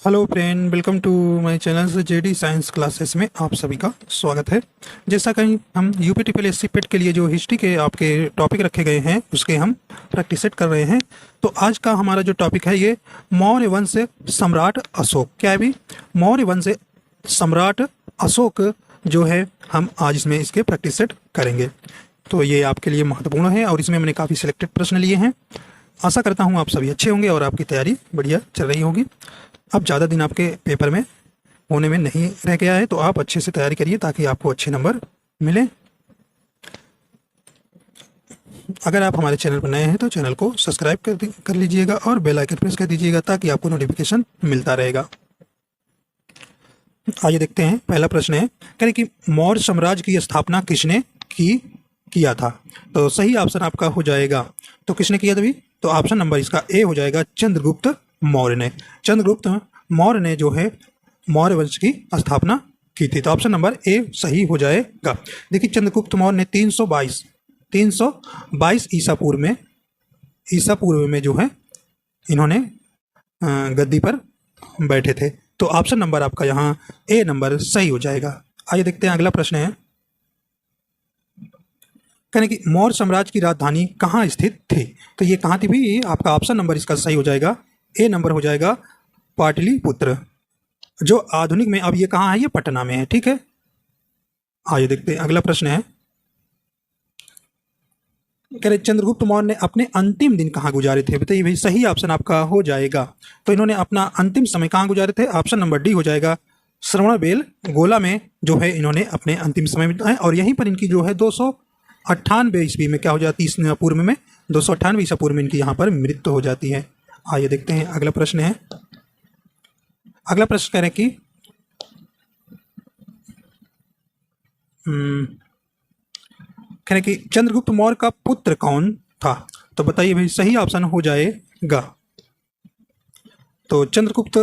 Hello friend, welcome to my channel JD science classes में आप सभी का स्वागत है। जैसा कि हम UP triple S C PET के लिए जो हिस्ट्री के आपके टॉपिक रखे गए हैं उसके हम प्रैक्टिस सेट कर रहे हैं। तो आज का हमारा जो टॉपिक है ये मौर्य वंश सम्राट अशोक। क्या है भी? मौर्य वंश सम्राट अशोक जो है हम आज इसमें इसके प्रैक्टिस सेट करेंगे। तो ये आपके लिए महत्वपूर्ण है और इसमें मैंने काफ़ी सिलेक्टेड प्रश्न लिए हैं। आशा करता हूँ आप सभी अच्छे होंगे और आपकी तैयारी बढ़िया चल रही होगी। अब ज़्यादा दिन आपके पेपर में होने में नहीं रह गया है, तो आप अच्छे से तैयारी करिए ताकि आपको अच्छे नंबर मिले। अगर आप हमारे चैनल पर नए हैं तो चैनल को सब्सक्राइब कर लीजिएगा और बेल आइकन प्रेस कर दीजिएगा ताकि आपको नोटिफिकेशन मिलता रहेगा। आइए देखते हैं। पहला प्रश्न है, कह रहे कि मौर्य साम्राज्य की स्थापना किसने किया था? तो सही ऑप्शन आपका हो जाएगा, तो किसने किया था भी? तो ऑप्शन नंबर इसका ए हो जाएगा, चंद्रगुप्त मौर्य ने। चंद्रगुप्त मौर्य ने जो है मौर्य वंश की स्थापना की थी। तो ऑप्शन नंबर ए सही हो जाएगा। देखिए, चंद्रगुप्त मौर्य ने 322 ईसा पूर्व में जो है इन्होंने गद्दी पर बैठे थे। तो ऑप्शन नंबर आपका यहाँ ए नंबर सही हो जाएगा। आइए देखते हैं अगला प्रश्न है, कहने की मौर्य साम्राज्य की राजधानी कहाँ स्थित थी? तो ये कहाँ थी भी? आपका ऑप्शन नंबर इसका सही हो जाएगा, ए नंबर हो जाएगा, पाटलिपुत्र। जो आधुनिक में अब ये कहाँ है? ये पटना में है। ठीक है, आइए देखते हैं अगला प्रश्न है, कह रहे चंद्रगुप्त मौर्य ने अपने अंतिम दिन कहाँ गुजारे थे? बताइए भाई, सही ऑप्शन आपका हो जाएगा। तो इन्होंने अपना अंतिम समय कहाँ गुजारे थे? ऑप्शन नंबर डी हो जाएगा, श्रवणबेल गोला में जो है इन्होंने अपने अंतिम समय बिताए और यहीं पर इनकी जो है 298 ईस्वी में क्या हो जाती है? ईसा पूर्व में 298 ईसा पूर्व में इनकी यहाँ पर मृत्यु हो जाती है। आइए देखते हैं अगला प्रश्न है। अगला प्रश्न कह रहे हैं कि कह रहे कि चंद्रगुप्त मौर्य का पुत्र कौन था? तो बताइए भाई, सही ऑप्शन हो जाएगा। तो चंद्रगुप्त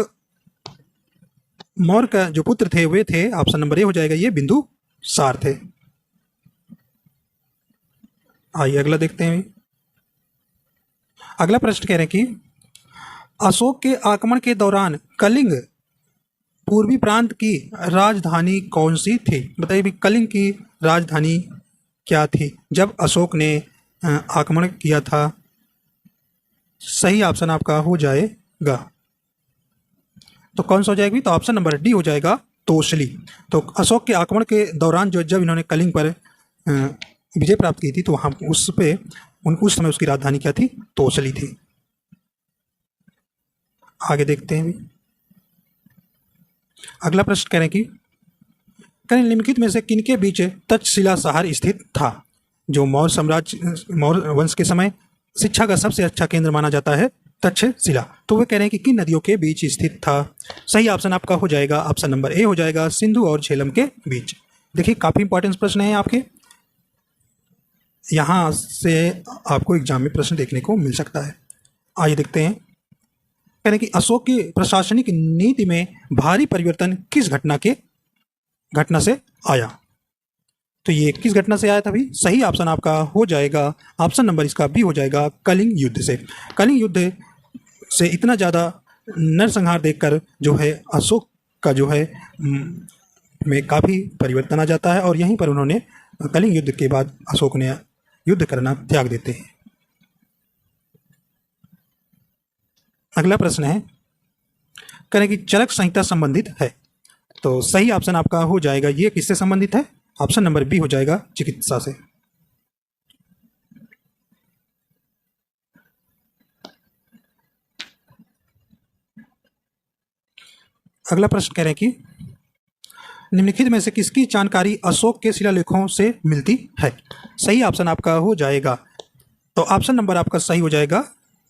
मौर्य का जो पुत्र थे वे थे, ऑप्शन नंबर ए हो जाएगा, ये बिंदुसार थे। आइए अगला देखते हैं। अगला प्रश्न कह रहे हैं कि अशोक के आक्रमण के दौरान कलिंग पूर्वी प्रांत की राजधानी कौन सी थी? बताइए भी, कलिंग की राजधानी क्या थी जब अशोक ने आक्रमण किया था? सही ऑप्शन आपका हो जाएगा। तो कौन सा हो जाएगी? तो ऑप्शन नंबर डी हो जाएगा, तोसली। तो अशोक के आक्रमण के दौरान जब इन्होंने कलिंग पर विजय प्राप्त की थी तो वहाँ उस समय उसकी राजधानी क्या थी? तोसली थी। आगे देखते हैं भी। अगला प्रश्न कह रहे हैं कि निम्नलिखित में से किनके बीच तक्षशिला शहर स्थित था? जो मौर्य वंश के समय शिक्षा का सबसे अच्छा केंद्र माना जाता है तक्षशिला। तो वे कह रहे हैं कि किन नदियों के बीच स्थित था? सही ऑप्शन आपका हो जाएगा, ऑप्शन नंबर ए हो जाएगा, सिंधु और झेलम के बीच। देखिए, काफी इंपॉर्टेंट प्रश्न है आपके, यहाँ से आपको एग्जाम में प्रश्न देखने को मिल सकता है। आइए देखते हैं। कहने कि अशोक की प्रशासनिक नीति में भारी परिवर्तन किस घटना से आया? तो ये किस घटना से आया था भी? सही ऑप्शन आपका हो जाएगा, ऑप्शन नंबर इसका बी हो जाएगा, कलिंग युद्ध से। कलिंग युद्ध से इतना ज़्यादा नरसंहार देखकर जो है अशोक का जो है में काफ़ी परिवर्तन आ जाता है और यहीं पर उन्होंने कलिंग युद्ध के बाद अशोक ने युद्ध करना त्याग देते हैं। अगला प्रश्न है, करें कि चरक संहिता संबंधित है? तो सही ऑप्शन आपका हो जाएगा, ये किससे संबंधित है? ऑप्शन नंबर बी हो जाएगा, चिकित्सा से। अगला प्रश्न कह रहे हैं कि निम्नलिखित में से किसकी जानकारी अशोक के शिलालेखों से मिलती है? सही ऑप्शन आपका हो जाएगा। तो ऑप्शन नंबर आपका सही हो जाएगा,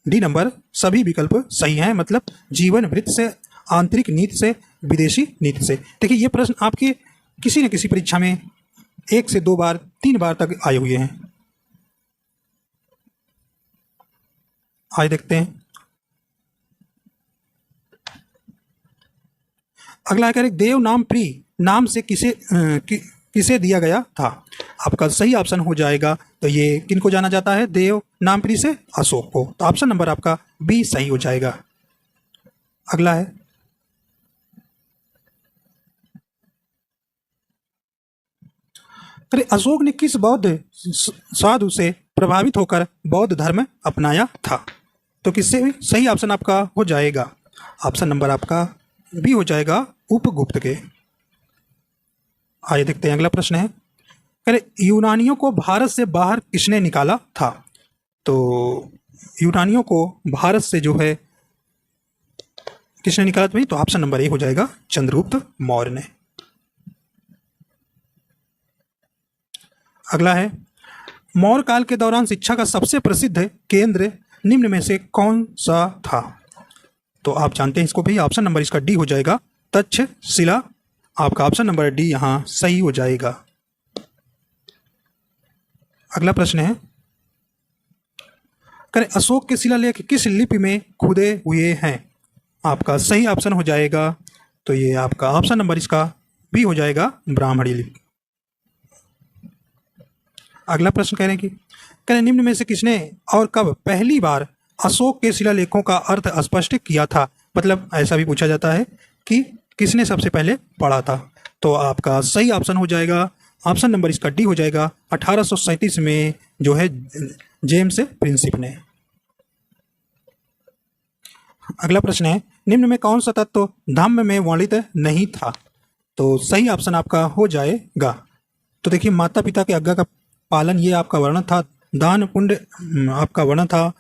डी नंबर। सभी विकल्प सही हैं, मतलब जीवन वृत्त से, आंतरिक नीति से, विदेशी नीति से। देखिए, ये प्रश्न आपके किसी न किसी परीक्षा में 1 से 2 बार 3 बार तक आए हुए हैं। आइए देखते हैं। अगला है, देव नाम प्री नाम से किसे दिया गया था? आपका सही ऑप्शन हो जाएगा। तो ये किनको जाना जाता है? देव नामप्री से अशोक को। तो ऑप्शन नंबर आपका बी सही हो जाएगा। अगला है, अरे अशोक ने किस बौद्ध साधु से प्रभावित होकर बौद्ध धर्म अपनाया था? तो किससे भी? सही ऑप्शन आपका हो जाएगा, ऑप्शन नंबर आपका बी हो जाएगा, उपगुप्त के। आइए देखते हैं अगला प्रश्न है, अरे यूनानियों को भारत से बाहर किसने निकाला था? तो यूनानियों को भारत से जो है किसने निकाला था? तो ऑप्शन नंबर ए हो जाएगा, चंद्रगुप्त मौर्य ने। अगला है, मौर्य काल के दौरान शिक्षा का सबसे प्रसिद्ध केंद्र निम्न में से कौन सा था? तो आप जानते हैं इसको भी, ऑप्शन नंबर इसका डी हो जाएगा, तक्षशिला। आपका ऑप्शन नंबर डी यहां सही हो जाएगा। अगला प्रश्न है, करें अशोक के शिलालेख किस लिपि में खुदे हुए हैं? आपका सही ऑप्शन हो जाएगा, तो ये आपका ऑप्शन नंबर इसका बी हो जाएगा, ब्राह्मणी लिपि। अगला प्रश्न कह रहे हैं कि करें निम्न में से किसने और कब पहली बार अशोक के शिलालेखों का अर्थ स्पष्ट किया था? मतलब ऐसा भी पूछा जाता है कि किसने सबसे पहले पढ़ा था? तो आपका सही ऑप्शन हो जाएगा, ऑप्शन नंबर इसका डी हो जाएगा, 1837 में जो है जेम्स प्रिंसिप ने। अगला प्रश्न है, निम्न में कौन सा तत्व धम्म में वर्णित नहीं था? तो सही ऑप्शन आपका हो जाएगा। तो देखिए, माता पिता के आज्ञा का पालन, ये आपका वर्णन था। दान पुण्य आपका वर्णन था।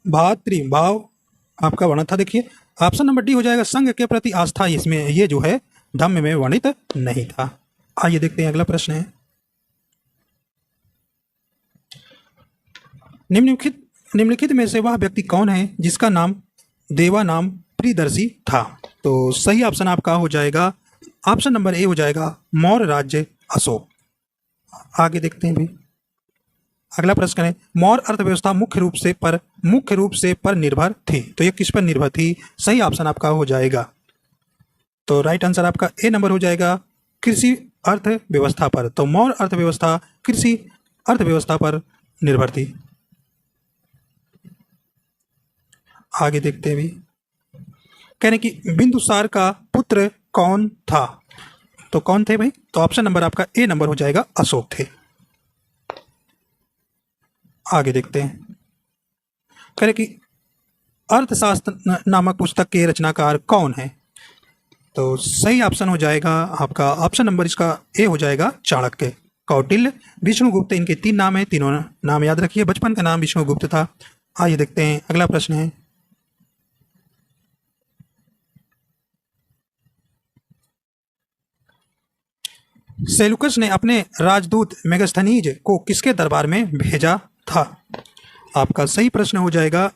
भातृभाव आपका वर्णन था। देखिए ऑप्शन नंबर डी हो जाएगा, संघ के प्रति आस्था, इसमें ये जो है धम्म में वर्णित नहीं था। आइए देखते हैं अगला प्रश्न है, निम्नलिखित में से वह व्यक्ति कौन है जिसका नाम देवा नाम प्रियदर्शी था? तो सही ऑप्शन आपका हो जाएगा, ऑप्शन नंबर ए हो जाएगा, मौर्य राज्य अशोक। आगे देखते हैं भी, अगला प्रश्न है, मौर्य अर्थव्यवस्था मुख्य रूप से पर निर्भर थी। तो ये किस पर निर्भर थी? सही ऑप्शन आपका हो जाएगा, तो राइट आंसर आपका ए नंबर हो जाएगा, कृषि अर्थव्यवस्था पर। तो मौर्य अर्थव्यवस्था कृषि अर्थव्यवस्था पर निर्भर थी। आगे देखते हैं भी, कहने कि बिंदुसार का पुत्र कौन था? तो कौन थे भाई? तो ऑप्शन नंबर आपका ए नंबर हो जाएगा, अशोक थे। आगे देखते हैं, कह रहे कि अर्थशास्त्र नामक पुस्तक के रचनाकार कौन है? तो सही ऑप्शन हो जाएगा आपका, ऑप्शन नंबर इसका ए हो जाएगा, चाणक्य। कौटिल्य, विष्णुगुप्त, इनके 3 नाम है, तीनों नाम याद रखिए। बचपन का नाम विष्णुगुप्त था। आइए देखते हैं अगला प्रश्न है, सेलुकस ने अपने राजदूत मेगास्थनीज को किसके दरबार में भेजा था? आपका सही प्रश्न हो जाएगा,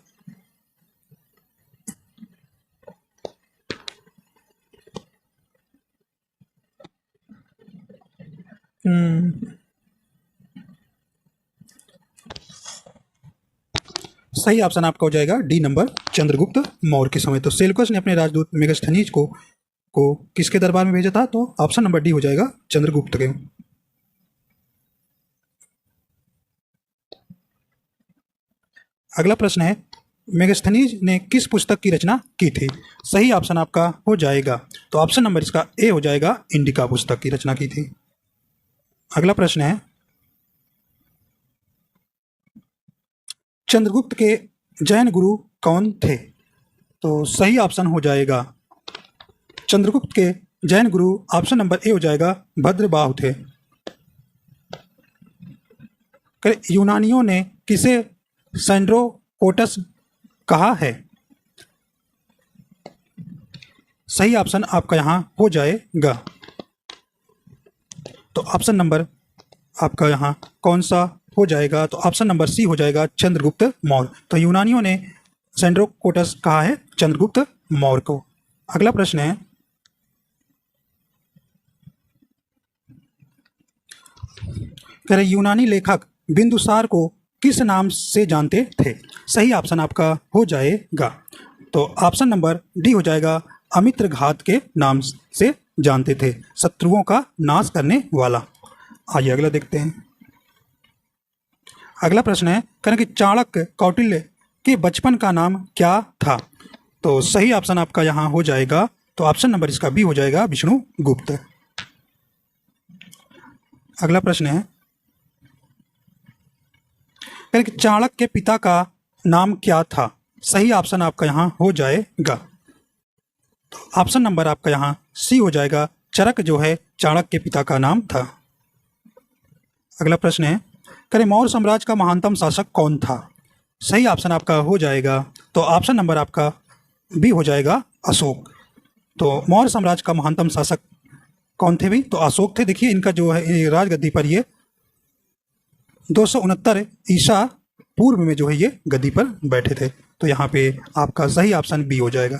सही ऑप्शन आपका हो जाएगा डी नंबर, चंद्रगुप्त मौर्य के समय। तो सेलुकस ने अपने राजदूत मेगास्थनीज को किसके दरबार में भेजा था? तो ऑप्शन नंबर डी हो जाएगा, चंद्रगुप्त के। अगला प्रश्न है, मेगास्थनीज ने किस पुस्तक की रचना की थी? सही ऑप्शन आपका हो जाएगा, तो ऑप्शन नंबर इसका ए हो जाएगा, इंडिका पुस्तक की रचना की थी। अगला प्रश्न है, चंद्रगुप्त के जैन गुरु कौन थे? तो सही ऑप्शन हो जाएगा, चंद्रगुप्त के जैन गुरु ऑप्शन नंबर ए हो जाएगा, भद्रबाहु थे। यूनानियों ने किसे सैंड्रोकोटस कहा है? सही ऑप्शन आपका यहां हो जाएगा, तो ऑप्शन नंबर आपका यहां कौन सा हो जाएगा? तो ऑप्शन नंबर सी हो जाएगा, चंद्रगुप्त मौर्य। तो यूनानियों ने सैंड्रोकोटस कहा है चंद्रगुप्त मौर्य को। अगला प्रश्न है, यूनानी लेखक बिंदुसार को किस नाम से जानते थे? सही ऑप्शन आपका हो जाएगा, तो ऑप्शन नंबर डी हो जाएगा, अमित्रघात के नाम से जानते थे, शत्रुओं का नाश करने वाला। आइए अगला देखते हैं। अगला प्रश्न है, कहें कि चाणक्य कौटिल्य के बचपन का नाम क्या था? तो सही ऑप्शन आपका यहां हो जाएगा, तो ऑप्शन नंबर इसका बी हो जाएगा, विष्णुगुप्त। अगला प्रश्न है कि चाणक्य के पिता का नाम क्या था? सही ऑप्शन आपका यहाँ हो जाएगा, तो ऑप्शन नंबर आपका यहाँ सी हो जाएगा। चरक जो है चाणक्य के पिता का नाम था। अगला प्रश्न है करें मौर्य साम्राज्य का महानतम शासक कौन था? सही ऑप्शन आपका हो जाएगा, तो ऑप्शन नंबर आपका बी हो जाएगा अशोक। तो मौर्य साम्राज्य का महानतम शासक कौन थे भी? तो अशोक थे। देखिए इनका जो है राजगद्दी पर ये 269 ईसा पूर्व में जो है ये गद्दी पर बैठे थे। तो यहाँ पे आपका सही ऑप्शन बी हो जाएगा।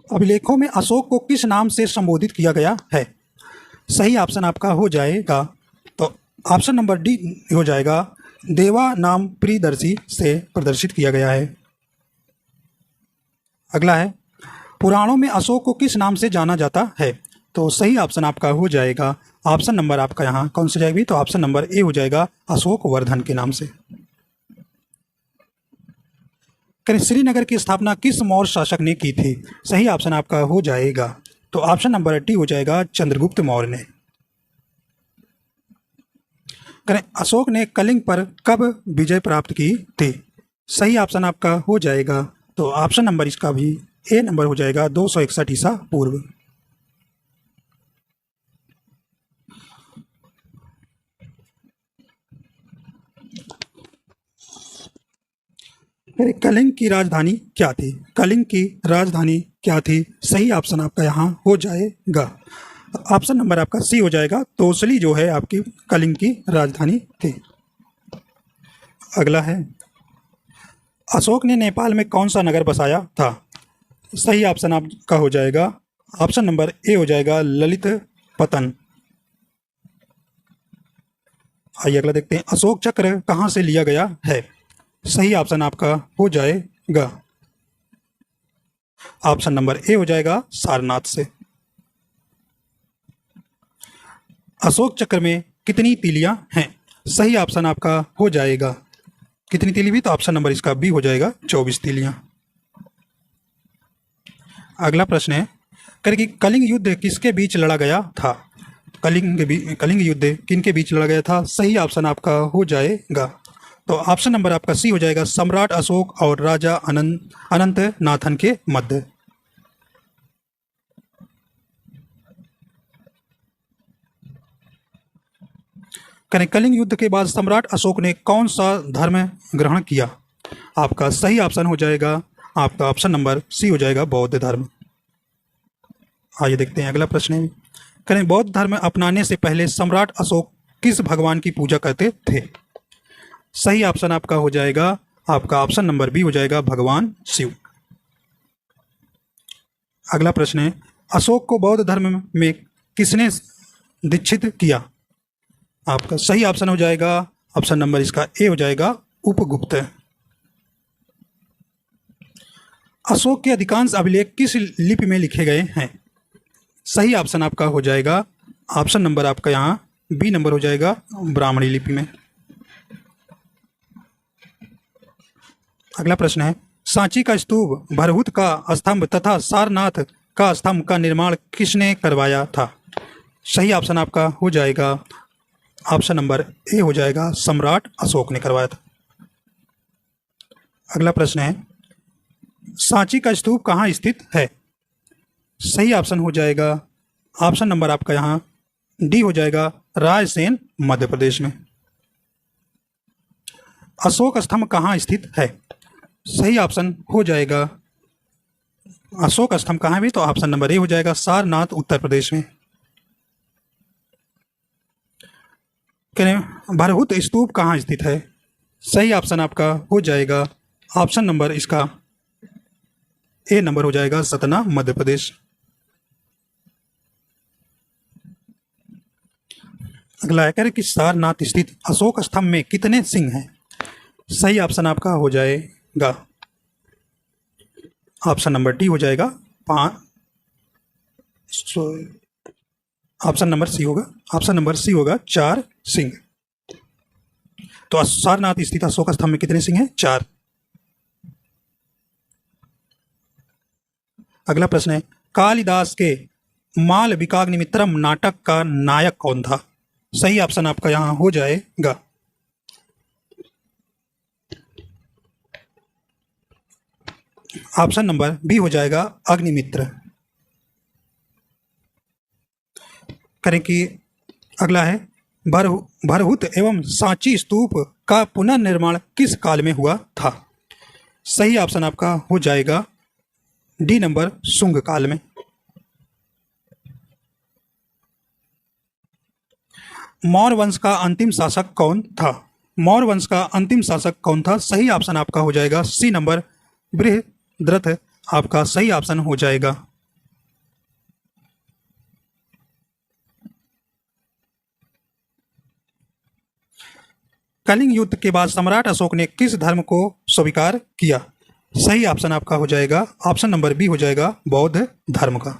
अभिलेखों में अशोक को किस नाम से संबोधित किया गया है? सही ऑप्शन आपका हो जाएगा, तो ऑप्शन नंबर डी हो जाएगा। देवा नाम प्रियदर्शी से प्रदर्शित किया गया है। अगला है पुराणों में अशोक को किस नाम से जाना जाता है? तो सही ऑप्शन आपका हो जाएगा, ऑप्शन नंबर आपका यहाँ कौन सी जाएगी? तो ऑप्शन नंबर ए हो जाएगा, अशोक वर्धन के नाम से। श्रीनगर की स्थापना किस मौर्य शासक ने की थी? सही ऑप्शन आपका हो जाएगा, तो ऑप्शन नंबर डी हो जाएगा, चंद्रगुप्त मौर्य ने। अशोक ने कलिंग पर कब विजय प्राप्त की थी? सही ऑप्शन आपका हो जाएगा, तो ऑप्शन नंबर इसका भी ए नंबर हो जाएगा, 261 ईसा पूर्व। कलिंग की राजधानी क्या थी? कलिंग की राजधानी क्या थी? सही ऑप्शन आपका यहाँ हो जाएगा, ऑप्शन नंबर आपका सी हो जाएगा, तोसली जो है आपकी कलिंग की राजधानी थी। अगला है अशोक ने नेपाल में कौन सा नगर बसाया था? सही ऑप्शन आपका हो जाएगा, ऑप्शन नंबर ए हो जाएगा, ललित पतन। आइए अगला देखते हैं, अशोक चक्र कहाँ से लिया गया है? सही ऑप्शन आपका हो जाएगा, ऑप्शन नंबर ए हो जाएगा, सारनाथ से। अशोक चक्र में कितनी तीलियां हैं? सही ऑप्शन आपका हो जाएगा, कितनी तीली भी? तो ऑप्शन नंबर इसका बी हो जाएगा, 24 तीलियां। अगला प्रश्न है कि कलिंग युद्ध किसके बीच लड़ा गया था? कलिंग युद्ध किनके बीच लड़ा गया था? सही ऑप्शन आपका हो जाएगा, तो ऑप्शन नंबर आपका सी हो जाएगा, सम्राट अशोक और राजा अनंत नाथन के मध्य। कलिंग युद्ध के बाद सम्राट अशोक ने कौन सा धर्म ग्रहण किया? आपका सही ऑप्शन हो जाएगा, आपका ऑप्शन नंबर सी हो जाएगा, बौद्ध धर्म। आइए देखते हैं अगला प्रश्न है, बौद्ध धर्म अपनाने से पहले सम्राट अशोक किस भगवान की पूजा करते थे? सही ऑप्शन आपका हो जाएगा, आपका ऑप्शन नंबर बी हो जाएगा, भगवान शिव। अगला प्रश्न है, अशोक को बौद्ध धर्म में किसने दीक्षित किया? आपका सही ऑप्शन हो जाएगा, ऑप्शन नंबर इसका ए हो जाएगा, उपगुप्त। अशोक के अधिकांश अभिलेख किस लिपि में लिखे गए हैं? सही ऑप्शन आपका हो जाएगा, ऑप्शन नंबर आपका यहाँ बी नंबर हो जाएगा, ब्राह्मणी लिपि में। अगला प्रश्न है, सांची का स्तूप, भरहुत का स्तंभ तथा सारनाथ का स्तंभ का निर्माण किसने करवाया था? सही ऑप्शन आपका हो जाएगा, ऑप्शन नंबर ए हो जाएगा, सम्राट अशोक ने करवाया था। अगला प्रश्न है, सांची का स्तूप कहाँ स्थित है? सही ऑप्शन हो जाएगा, ऑप्शन नंबर आपका यहाँ डी हो जाएगा, रायसेन मध्य प्रदेश में। अशोक स्तंभ कहाँ स्थित है? सही ऑप्शन हो जाएगा, अशोक स्तंभ कहाँ भी? तो ऑप्शन नंबर ए हो जाएगा, सारनाथ उत्तर प्रदेश में। भरहुत स्तूप कहाँ स्थित है? सही ऑप्शन आपका हो जाएगा, ऑप्शन नंबर इसका ए नंबर हो जाएगा, सतना मध्य प्रदेश। अगला है कि सारनाथ स्थित अशोक स्तंभ में कितने सिंह हैं? सही ऑप्शन आपका हो जाएगा, ऑप्शन नंबर डी हो जाएगा, 5। ऑप्शन नंबर सी होगा, ऑप्शन नंबर सी होगा, 4 सिंह। तो सारनाथ स्थित अशोक स्तंभ में कितने सिंह हैं? 4। अगला प्रश्न है, कालिदास के मालविकाग्निमित्रम नाटक का नायक कौन था? सही ऑप्शन आपका यहाँ हो जाएगा ऑप्शन नंबर बी हो जाएगा अग्निमित्र। करें कि अगला है, भरहुत एवं सांची स्तूप का पुनर्निर्माण किस काल में हुआ था? सही ऑप्शन आपका हो जाएगा डी नंबर शुंग काल में। मौर्य वंश का अंतिम शासक कौन था? मौर्य वंश का अंतिम शासक कौन था? सही ऑप्शन आपका हो जाएगा सी नंबर बृहद्रथ, आपका सही ऑप्शन हो जाएगा। कलिंग युद्ध के बाद सम्राट अशोक ने किस धर्म को स्वीकार किया? सही ऑप्शन आपका हो जाएगा ऑप्शन नंबर बी हो जाएगा बौद्ध धर्म का।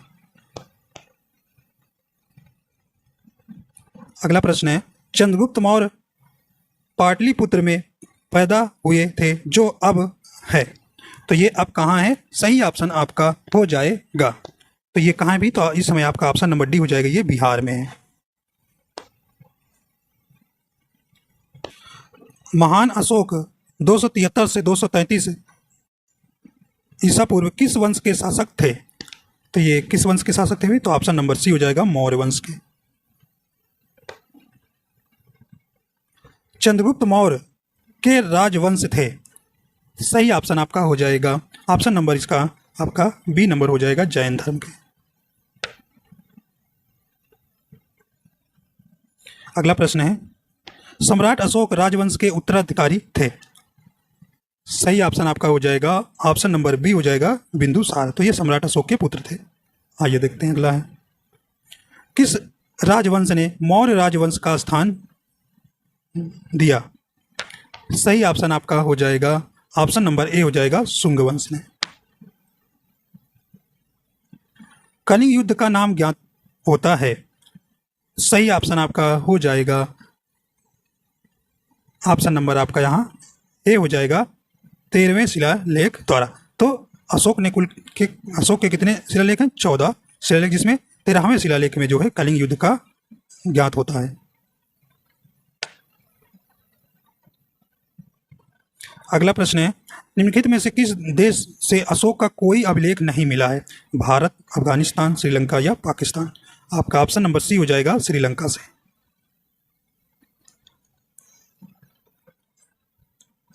अगला प्रश्न है, चंद्रगुप्त मौर्य पाटलिपुत्र में पैदा हुए थे जो अब है, तो ये अब कहाँ है? सही ऑप्शन आपका हो जाएगा, तो ये कहाँ भी, तो इस समय आपका ऑप्शन नंबर डी हो जाएगा, ये बिहार में है। महान अशोक 273 से 233 ईसा पूर्व किस वंश के शासक थे? तो ये किस वंश के शासक थे? तो ऑप्शन नंबर सी हो जाएगा मौर्य वंश के। चंद्रगुप्त मौर्य के राजवंश थे, सही ऑप्शन आपका हो जाएगा ऑप्शन नंबर इसका आपका बी नंबर हो जाएगा जैन धर्म के। अगला प्रश्न है, सम्राट अशोक राजवंश के उत्तराधिकारी थे, सही ऑप्शन आपका हो जाएगा ऑप्शन नंबर बी हो जाएगा बिंदुसार, तो ये सम्राट अशोक के पुत्र थे। आइए देखते हैं अगला है, किस राजवंश ने मौर्य राजवंश का स्थान दिया? सही ऑप्शन आपका हो जाएगा ऑप्शन नंबर ए हो जाएगा शुंग वंश ने। कलिंग युद्ध का नाम ज्ञात होता है, सही ऑप्शन आपका हो जाएगा ऑप्शन नंबर आपका यहाँ ए हो जाएगा 13वें शिलालेख द्वारा। तो अशोक के कितने शिलालेख हैं? 14 शिलालेख, जिसमें 13वें शिलालेख में जो है कलिंग युद्ध का ज्ञात होता है। अगला प्रश्न है, निम्नलिखित में से किस देश से अशोक का कोई अभिलेख नहीं मिला है? भारत, अफगानिस्तान, श्रीलंका या पाकिस्तान? आपका ऑप्शन नंबर सी हो जाएगा श्रीलंका से।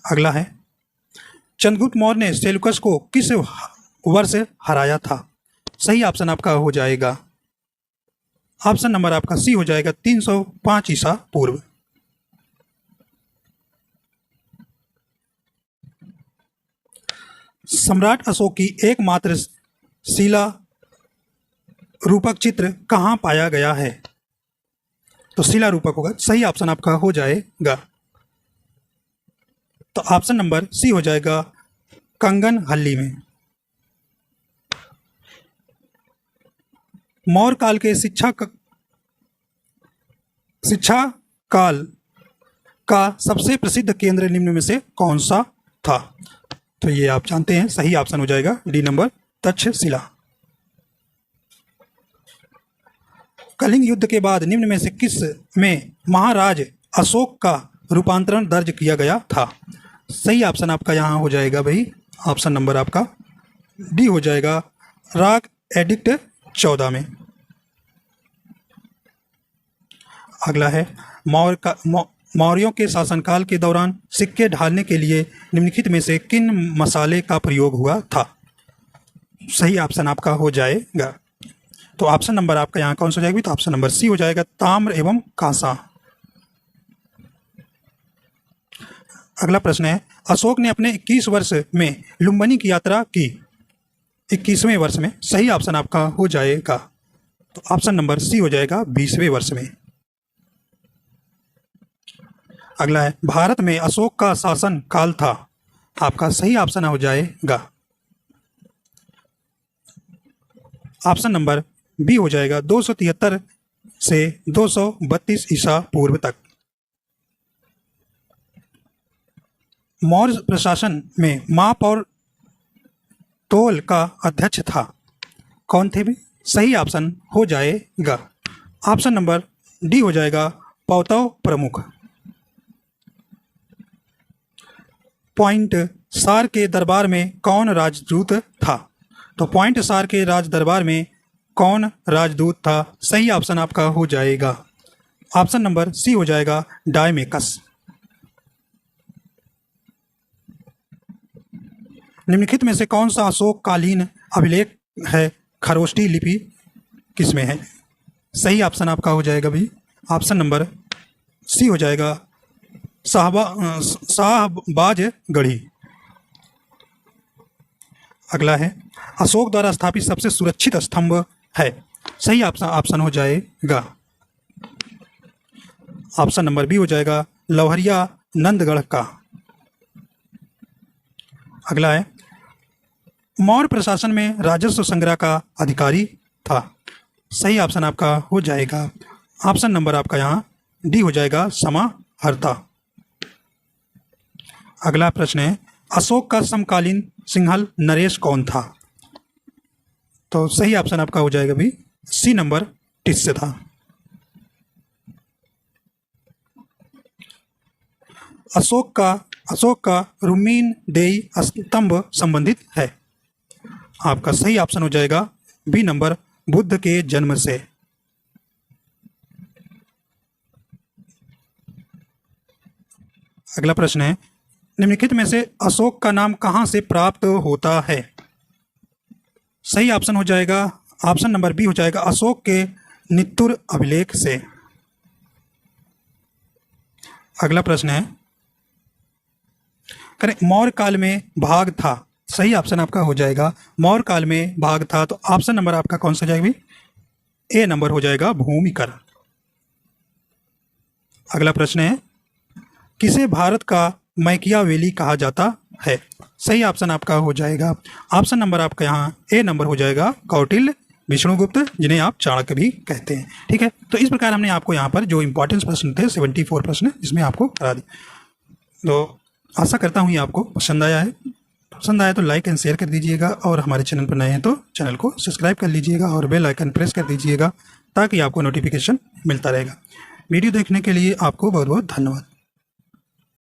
अगला है, चंद्रगुप्त मौर्य ने सेल्यूकस को किस वर्ष हराया था? सही ऑप्शन आपका हो जाएगा ऑप्शन नंबर आपका सी हो जाएगा 305 ईसा पूर्व। सम्राट अशोक की एकमात्र शिला रूपक चित्र कहाँ पाया गया है? तो शिला रूपक होगा, सही ऑप्शन आपका हो जाएगा, तो ऑप्शन नंबर सी हो जाएगा कंगन हल्ली में। मौर्य काल के शिक्षा काल का सबसे प्रसिद्ध केंद्र निम्न में से कौन सा था? तो ये आप जानते हैं, सही ऑप्शन हो जाएगा डी नंबर तक्षशिला। कलिंग युद्ध के बाद निम्न में से किस में महाराज अशोक का रूपांतरण दर्ज किया गया था? सही ऑप्शन आपका यहाँ हो जाएगा भाई ऑप्शन नंबर आपका डी हो जाएगा राग एडिक्ट 14 में। अगला है, मौर्यों के शासनकाल के दौरान सिक्के ढालने के लिए निम्नलिखित में से किन मसाले का प्रयोग हुआ था? सही ऑप्शन आपका हो जाएगा, तो ऑप्शन नंबर आपका यहाँ कौन सा हो जाएगा? तो ऑप्शन नंबर सी हो जाएगा ताम्र एवं कांसा। अगला प्रश्न है, अशोक ने अपने 21 वर्ष में लुम्बिनी की यात्रा की, 21वें वर्ष में, सही ऑप्शन आपका हो जाएगा, तो ऑप्शन नंबर सी हो जाएगा 20वें वर्ष में। अगला है, भारत में अशोक का शासन काल था, आपका सही ऑप्शन हो जाएगा ऑप्शन नंबर बी हो जाएगा 273 से 232 ईसा पूर्व तक। मौर्य प्रशासन में महापौर तोल का अध्यक्ष था, कौन थे भी? सही ऑप्शन हो जाएगा ऑप्शन नंबर डी हो जाएगा पौतव प्रमुख। पॉइंट सार के दरबार में कौन राजदूत था? तो पॉइंट सार के राज दरबार में कौन राजदूत था? सही ऑप्शन आपका हो जाएगा ऑप्शन नंबर सी हो जाएगा डायमेकस। निम्नलिखित में से कौन सा अशोक कालीन अभिलेख है खरोष्टी लिपि किसमें है? सही ऑप्शन आपका हो जाएगा भी ऑप्शन नंबर सी हो जाएगा शाहबाजगढ़ी। अगला है अशोक द्वारा स्थापित सबसे सुरक्षित स्तंभ है। सही ऑप्शन हो जाएगा ऑप्शन नंबर बी हो जाएगा लौहरिया नंदगढ़ का। अगला है मौर्य प्रशासन में राजस्व संग्रह का अधिकारी था। सही ऑप्शन आपका हो जाएगा ऑप्शन नंबर आपका यहाँ डी हो जाएगा समाहर्ता। अगला प्रश्न है अशोक का समकालीन सिंहल नरेश कौन था? तो सही ऑप्शन आपका हो जाएगा भी सी नंबर टिस्य था। अशोक का रुमीन देई स्तंभ संबंधित है। आपका सही ऑप्शन हो जाएगा बी नंबर बुद्ध के जन्म से। अगला प्रश्न है निम्नलिखित में से अशोक का नाम कहां से प्राप्त होता है? सही ऑप्शन हो जाएगा ऑप्शन नंबर बी हो जाएगा अशोक के नित्तुर अभिलेख से। अगला प्रश्न है करें मौर्य काल में भाग था। सही ऑप्शन आपका हो जाएगा मौर्य काल में भाग था। तो ऑप्शन नंबर आपका कौन सा जाएगा? ए नंबर हो जाएगा भूमिकर। अगला प्रश्न है किसे भारत का मैकियावेली कहा जाता है? सही ऑप्शन आपका हो जाएगा ऑप्शन नंबर आपका यहाँ ए नंबर हो जाएगा कौटिल्य विष्णुगुप्त, जिन्हें आप चाणक्य भी कहते हैं। ठीक है, तो इस प्रकार हमने आपको यहाँ पर जो इंपॉर्टेंस प्रश्न थे 74 प्रश्न इसमें आपको करा दिए। तो आशा करता हूँ ये आपको पसंद आया है। पसंद आया तो लाइक एंड शेयर कर दीजिएगा और हमारे चैनल पर नए हैं तो चैनल को सब्सक्राइब कर लीजिएगा और बेल आइकन प्रेस कर दीजिएगा ताकि आपको नोटिफिकेशन मिलता रहेगा। वीडियो देखने के लिए आपको बहुत बहुत धन्यवाद।